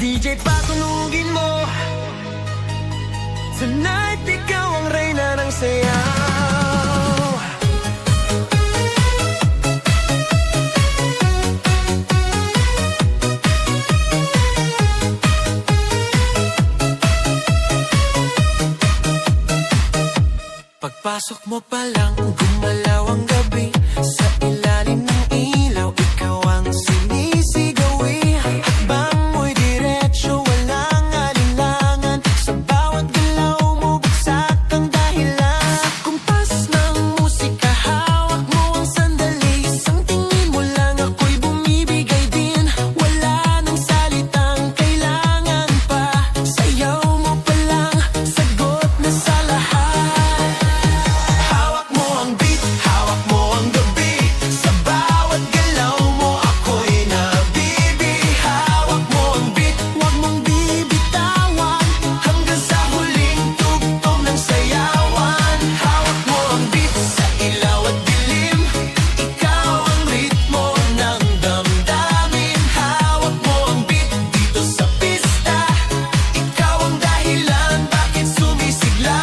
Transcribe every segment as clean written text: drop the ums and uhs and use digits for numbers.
DJ patunugin mo. Tonight, ikaw ang reyna ng sayaw. Pagpasok mo pa lang, gumalaw ang gabi. Sa ilalim ng ilaw, ikaw ang sinisigawi. Hakbang mo'y diretsyo, walang alinlangan. Sa bawat galaw mo, buksak ang dahilan. Sa kumpas ng musika, hawak mo ang sandali. Isang tingin mo lang, ako'y bumibigay din. Wala nang salitang kailangan pa. Sayaw mo pa lang, sagot na sa lahat. Hawak mo ang beat, hawak mo ang gabi. Sa bawat galaw mo, ako'y nabibi. Hawak mo ang beat, huwag mong bibitawan. Hanggang sa huling tugtog ng sayawan. Hawak mo ang beat, sa ilaw at dilim. Ikaw ang ritmo ng damdamin. Hawak mo ang beat, dito sa pista. Ikaw ang dahilan, bakit sumisigla.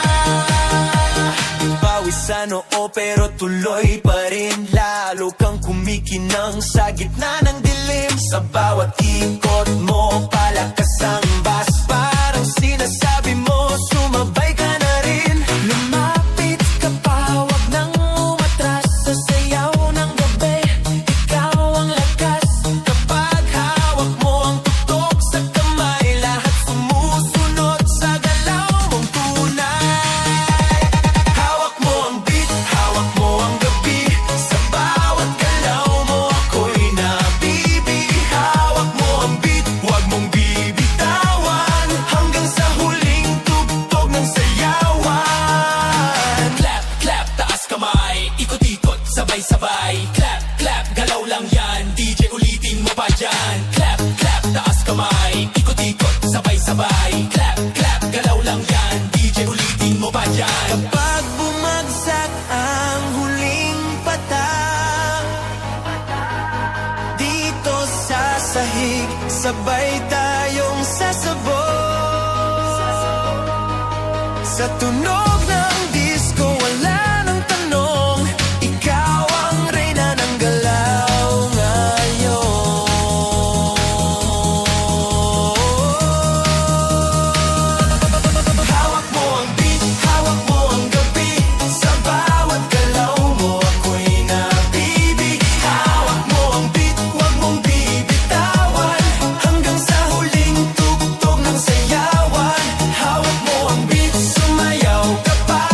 Pawis sa noo pero tuloy pa rin. Lalo kang kumikinang sa gitna ng dilim. Sa bawat ikot mo, palakas ang bass. Parang sinasabi mo, sumabay ka na rin. Lumapit ka pa, wag nang umatras. Sa sayaw ng gabi, ikaw ang lakas. Kapag hawak mo ang tutok sa kamay, lahat sumusunod sa galaw mong tunay. Hawak mo ang beat, hawak mo ang gabi. Sa bawat galaw mo, ako'y nabibi. Hawak mo ang beat, huwag mong bibitawan. Hanggang sa huling tugtog ng sayawan. Clap, clap, taas kamay. Ikot-ikot, sabay-sabay. Clap, clap, galaw lang yan. DJ ulitin mo pa dyan. Clap, clap, taas kamay. Ikot-ikot, sabay-sabay. Clap, clap, galaw lang yan. DJ ulitin mo pa dyan. Kapag bumagsak ang huling patak, dito sa sahig, sabay tayong sasabog. Sa tunog ng disco, wala nang tanong. Ikaw ang reyna ng galaw ngayon. Hawak mo ang beat, hawak mo ang gabi. Sa bawat galaw mo, ako'y nabibi. Hawak mo ang beat, huwag mong bibitawan. Hanggang sa huling tugtog ng sayawan. Hawak mo ang beat, sumayaw ka pa.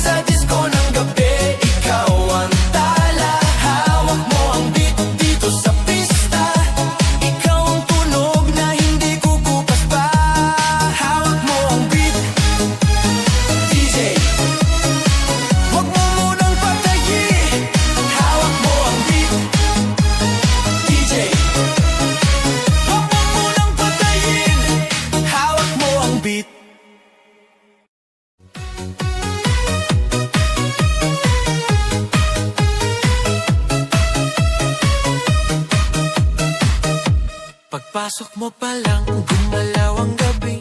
Sa disco ng gabi, ikaw ang tala. Hawak mo ang beat, dito sa pista. Ikaw ang tunog na hindi kukupas pa. Hawak mo ang beat, DJ, huwag mo munang patayin. Hawak mo ang beat, DJ, huwag mo munang patayin. Hawak mo ang beat. Pagpasok mo pa lang, gumalaw ang gabi.